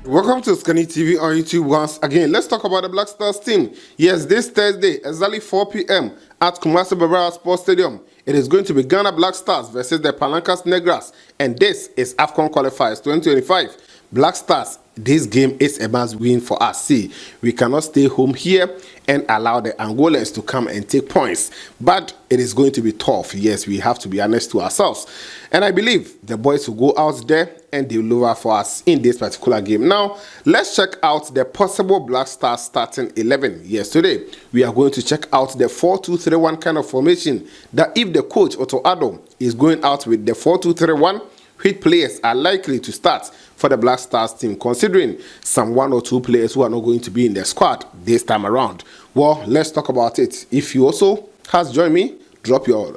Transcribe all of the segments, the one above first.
Welcome to OSIKANI TV on YouTube once again. Let's talk about the Black Stars team. Yes, this Thursday, exactly 4 p.m. at Kumasi Barbara Sports Stadium, it is going to be Ghana Black Stars versus the Palancas Negras, and this is AFCON Qualifiers 2025. Black Stars, this game is a must win for us. See, we cannot stay home here and allow the Angolans to come and take points, but it is going to be tough. Yes, we have to be honest to ourselves, and I believe the boys will go out there and they will deliver for us in this particular game. Now, let's check out the possible Black Stars starting 11. Yes, today we are going to check out the 4-2-3-1 kind of formation, that if the coach Otto Addo is going out with the 4-2-3-1, which players are likely to start for the Black Stars team, considering some 1 or 2 players who are not going to be in the squad this time around. Well, let's talk about it. If you also has joined me, drop your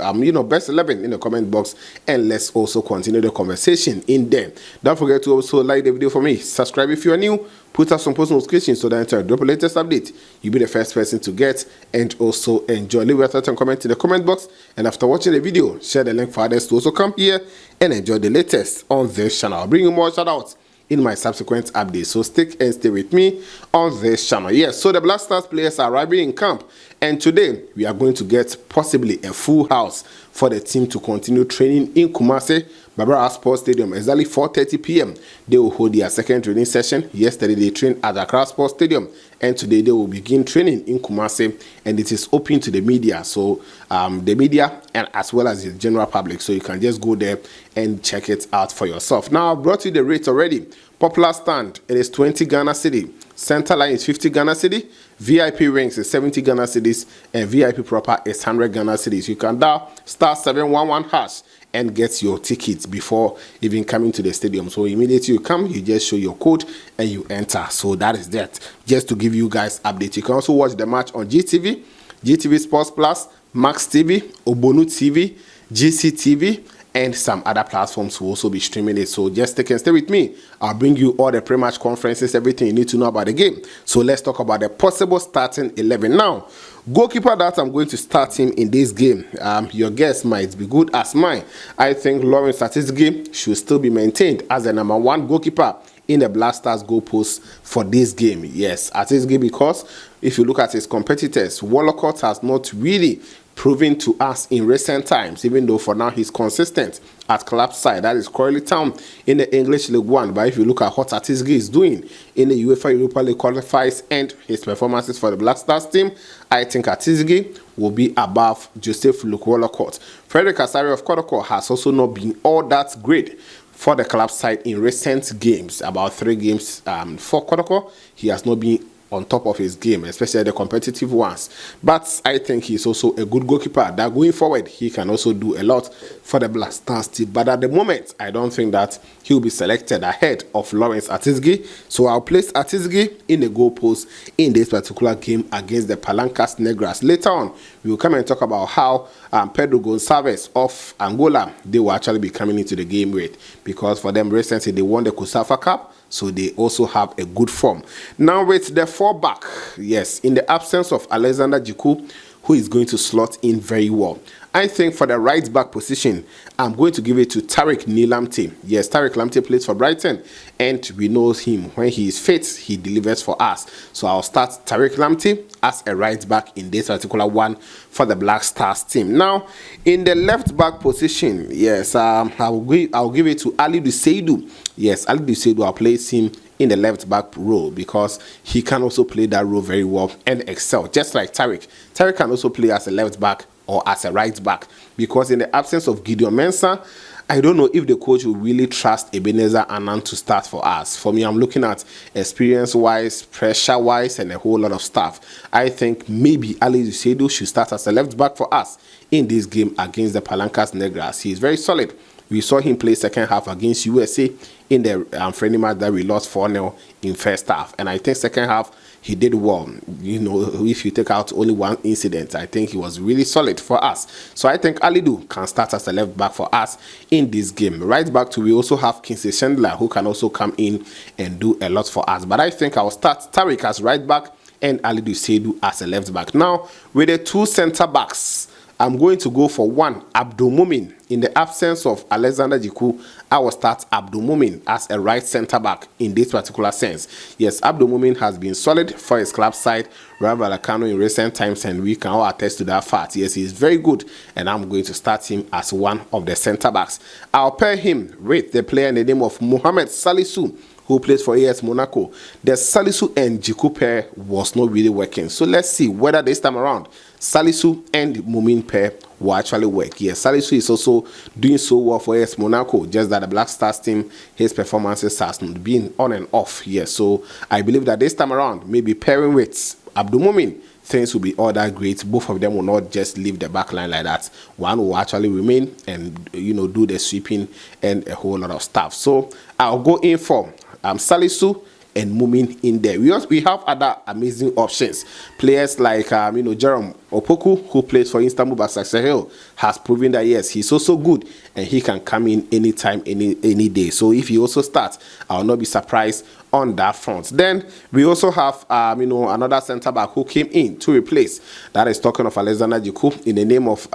best 11 in the comment box, and let's also continue the conversation in there. Don't forget to also like the video for me, subscribe if you are new, put up some post notifications so that anytime I drop a latest update, you'll be the first person to get and also enjoy. Leave your thoughts and comment in the comment box, and after watching the video, share the link for others to also come here and enjoy the latest on this channel. I'll bring you more shout outs in my subsequent updates, so stick and stay with me on this channel. Yes, so the Black Stars players are arriving in camp, and today we are going to get possibly a full house for the team to continue training in Kumasi Barbara Sports Stadium. Exactly 4:30 p.m. they will hold their second training session. Yesterday they trained at the Accra Sports Stadium, and today they will begin training in Kumasi, and it is open to the media, so the media and as well as the general public, so you can just go there and check it out for yourself. Now, I've brought you the rates already. Popular stand, it is 20 Ghana cedi. Center line is 50 Ghana cedi. VIP rings is 70 Ghana cedis, and VIP proper is 100 Ghana cedis. You can dial *711# and get your tickets before even coming to the stadium. So immediately you come, you just show your code and you enter. So that is that. Just to give you guys update. You can also watch the match on GTV, GTV Sports Plus, Max TV, Obonu TV, GCTV, and some other platforms will also be streaming it. So just stay and stay with me. I'll bring you all the pre-match conferences, everything you need to know about the game. So let's talk about the possible starting 11. Now, goalkeeper that I'm going to start him in this game, your guess might be good as mine. I think Lawrence Atizigi should still be maintained as the #1 goalkeeper in the Black Stars goalpost for this game. Yes, Atizigi, because if you look at his competitors, Walcott has not really proven to us in recent times, even though for now he's consistent at club side, that is Crawley Town in the English League One. But if you look at what Atizigi is doing in the UEFA Europa League qualifiers and his performances for the Black Stars team, I think Atizigi will be above Joseph Luke Walcott. Frederick Asare of Kodoko has also not been all that great for the club side in recent games. About 3 games for Kodoko, he has not been on top of his game, especially the competitive ones. But I think he's also a good goalkeeper that going forward he can also do a lot for the Black Stars team. But at the moment, I don't think that he will be selected ahead of Lawrence Atizigi. So I'll place Atizigi in the goalpost in this particular game against the Palancas Negras. Later on, we will come and talk about how Pedro Gonçalves of Angola, they will actually be coming into the game with, because for them recently they won the Kusafa Cup, so they also have a good form. Now with the 4-back, yes, in the absence of Alexander Jiku, who is going to slot in very well, I think for the right back position, I'm going to give it to Tariq Nilamte. Yes, Tariq Lamptey plays for Brighton, and we know him. When he is fit, he delivers for us. So I'll start Tariq Lamptey as a right back in this particular one for the Black Stars team. Now, in the left back position, yes, I'll give it to Ali Duseidu. Yes, Ali Duseidu, I'll place him in the left back role because he can also play that role very well and excel, just like Tariq. Tariq can also play as a left back or as a right back, because in the absence of Gideon Mensah, I don't know if the coach will really trust Ebenezer Annan to start for us. For me, I'm looking at experience-wise, pressure-wise, and a whole lot of stuff. I think maybe Ali Duseidu should start as a left back for us in this game against the Palancas Negras. He is very solid. We saw him play second half against USA in the friendly match that we lost 4-0 in first half. And I think second half, he did well. You know, if you take out only one incident, I think he was really solid for us. So I think Alidu can start as a left back for us in this game. Right back to, we also have Kingsley Chandler, who can also come in and do a lot for us. But I think I'll start Tariq as right back and Alidu Seidu as a left back. Now, with the 2 center backs, I'm going to go for one, Abdul Mumin. In the absence of Alexander Jiku, I will start Abdul Mumin as a right centre back in this particular sense. Yes, Abdul Mumin has been solid for his club side, Rayo Vallecano, in recent times, and we can all attest to that fact. Yes, he is very good, and I'm going to start him as one of the centre backs. I'll pair him with the player in the name of Mohamed Salisu, who plays for AS Monaco. The Salisu and Jiku pair was not really working. So let's see whether this time around Salisu and Mumin pair will actually work. Yes, Salisu is also doing so well for AS Monaco, just that the Black Stars team, his performances has been on and off. Yes, so I believe that this time around, maybe pairing with Abdul Mumin, things will be all that great. Both of them will not just leave the back line like that. One will actually remain and, do the sweeping and a whole lot of stuff. So I'll go in for Salisu and Mumin in there. We have other amazing options. Players like Jerome Opoku, who plays for Istanbul Basaksehir, has proven that yes, he's also good and he can come in anytime, any day. So if he also starts, I will not be surprised on that front. Then we also have another centre back who came in to replace. That is talking of Alexander Jiku in the name of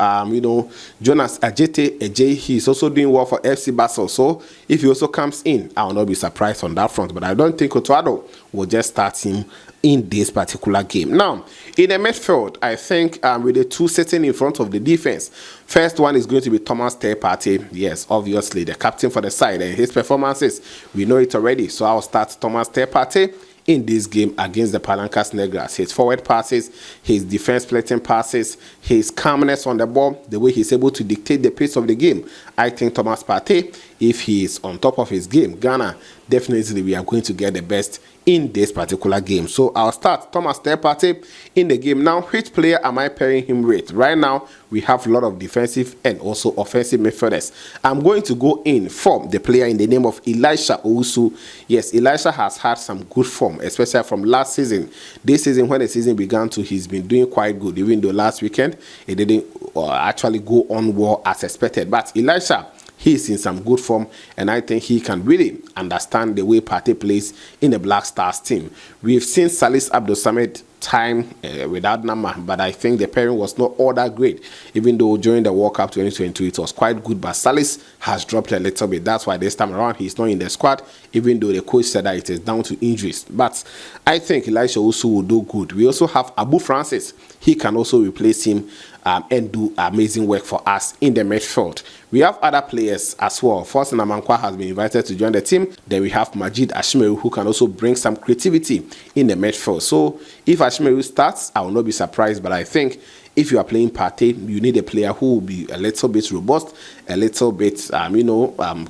Jonas Ajete. He's also doing well for FC Basel. So if he also comes in, I will not be surprised on that front. But I don't think Otuado will just start him in this particular game. Now, in the midfield, I think with the two sitting in front of the defense, first one is going to be Thomas Partey. Yes, obviously the captain for the side, and his performances, we know it already. So I'll start Thomas Partey in this game against the Palancas Negras. His forward passes, his defense splitting passes, his calmness on the ball, the way he's able to dictate the pace of the game. I think Thomas Partey, if he is on top of his game, Ghana, definitely we are going to get the best in this particular game. So I'll start Thomas Partey in the game. Now, which player am I pairing him with? Right now, we have a lot of defensive and also offensive midfielders. I'm going to go in for the player in the name of Elisha Owusu. Yes, Elisha has had some good form, especially from last season. This season, when the season began he's been doing quite good, even though last weekend it didn't actually go on well as expected. But Elisha, he's in some good form, and I think he can really understand the way Partey plays in the Black Stars team. We've seen Salis Abdul Samad time without number, but I think the pairing was not all that great, even though during the World Cup 2022 it was quite good, but Salis has dropped a little bit. That's why this time around he's not in the squad, even though the coach said that it is down to injuries. But I think Elisha also will do good. We also have Abu Francis. He can also replace him and do amazing work for us in the midfield. We have other players as well. Forson Amankwa has been invited to join the team. Then we have Majid Ashmeru, who can also bring some creativity in the midfield. So if Ashmeru starts, I will not be surprised, but I think if you are playing Partey, you need a player who will be a little bit robust, a little bit,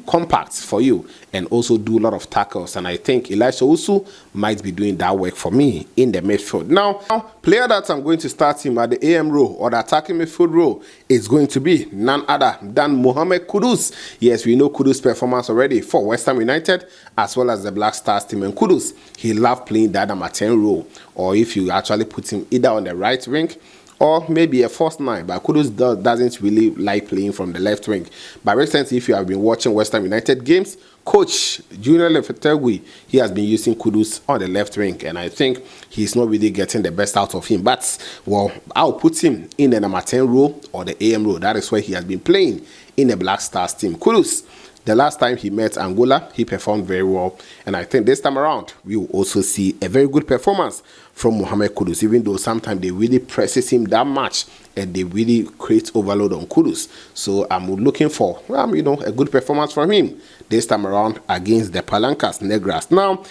compact for you, and also do a lot of tackles. And I think Elisha Usu might be doing that work for me in the midfield. Now, player that I'm going to start him at the AM role or the attacking midfield role is going to be none other than Mohamed Kudus. Yes, we know Kudus' performance already for West Ham United as well as the Black Stars team. And Kudus, he loved playing that number 10 role, or if you actually put him either on the right wing or maybe a false nine, but Kudus doesn't really like playing from the left wing. But recently, if you have been watching West Ham United games, Coach Junior Lefetegui, he has been using Kudus on the left wing, and I think he's not really getting the best out of him. But, well, I'll put him in the number 10 role or the AM role. That is where he has been playing in the Black Stars team. Kudus, the last time he met Angola, he performed very well. And I think this time around, we will also see a very good performance from Mohamed Kudus, even though sometimes they really presses him that much and they really create overload on Kudus. So I'm looking for, a good performance from him this time around against the Palancas Negras. Now,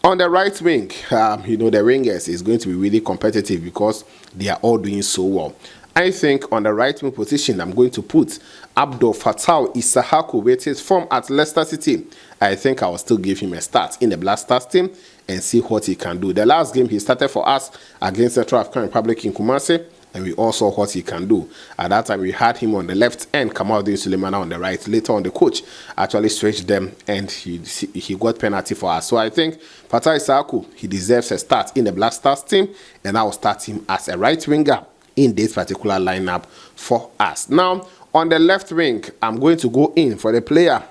on the right wing, the wingers is going to be really competitive because they are all doing so well. I think on the right wing position, I'm going to put Abdul Fattah Isahaku with his form at Leicester City. I think I will still give him a start in the Black Stars team and see what he can do. The last game he started for us against Central African Republic in Kumasi, and we all saw what he can do. At that time, we had him on the left and Kamaldeen Sulemana on the right. Later on, the coach actually switched them, and he got penalty for us. So I think Fattah Isahaku, he deserves a start in the Black Stars team, and I will start him as a right winger in this particular lineup for us. Now, on the left wing, I'm going to go in for the player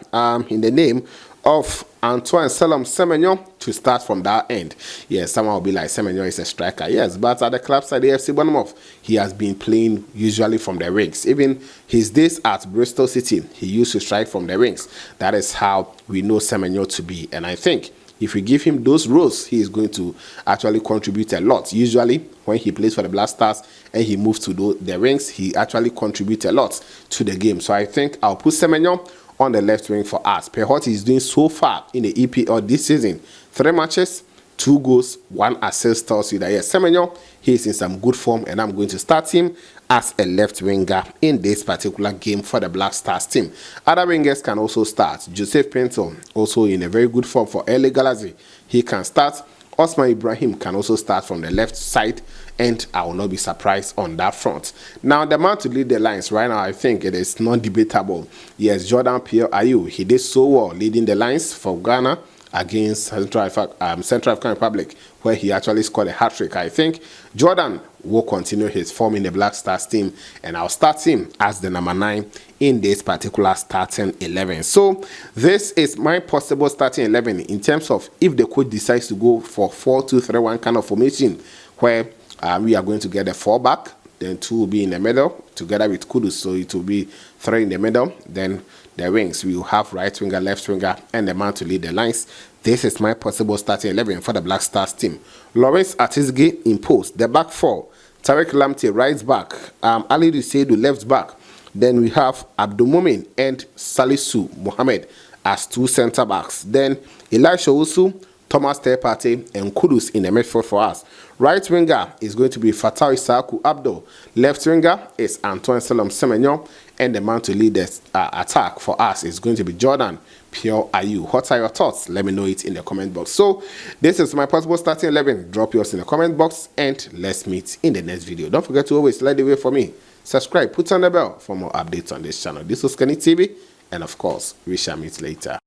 in the name of Antoine Selam Semenyo to start from that end. Yes, someone will be like, Semenyo is a striker. Yes, but at the club side, the AFC Bournemouth, he has been playing usually from the wings. Even his days at Bristol City, he used to strike from the wings. That is how we know Semenyo to be. And I think if we give him those roles, he is going to actually contribute a lot. Usually, when he plays for the Black Stars and he moves to the wings, he actually contributes a lot to the game. So I think I'll put Semenyo on the left wing for us. Per what he's doing so far in the EPL this season, 3 matches, 2 goals, 1 assist, tells you that yes, Semenyo, he is in some good form, and I'm going to start him as a left winger in this particular game for the Black Stars team. Other wingers can also start. Joseph Pinto, also in a very good form for LA Galaxy, he can start. Osman Ibrahim can also start from the left side, and I will not be surprised on that front. Now, the man to lead the lines right now, I think it is non-debatable. Yes, Jordan Pierre Ayew, he did so well leading the lines for Ghana against Central African Republic, where he actually scored a hat-trick. I think Jordan will continue his form in the Black Stars team, and I'll start him as the number 9 in this particular starting 11. So this is my possible starting 11 in terms of if the coach decides to go for 4-2-3-1 kind of formation, where we are going to get a 4 back, then 2 will be in the middle together with Kudus, so it will be 3 in the middle. Then the wings, we will have right winger, left winger, and the man to lead the lines. This is my possible starting 11 for the Black Stars team. Lawrence Atisge in post. The back 4, Tariq Lamptey right back, Ali Risseidou left back. Then we have Abdulmumin and Salisu Mohammed as 2 centre backs. Then Elisha Usu, Thomas Tepate, and Kudus in the midfield for us. Right winger is going to be Fatai Isaku Abdul. Left winger is Antoine Selam Semenyo. And the man to lead the attack for us is going to be Jordan Pierre Ayew. What are your thoughts? Let me know it in the comment box. So this is my possible starting 11. Drop yours in the comment box, and let's meet in the next video. Don't forget to always light the way for me. Subscribe, put on the bell for more updates on this channel. This was OSIKANI TV, and of course, we shall meet later.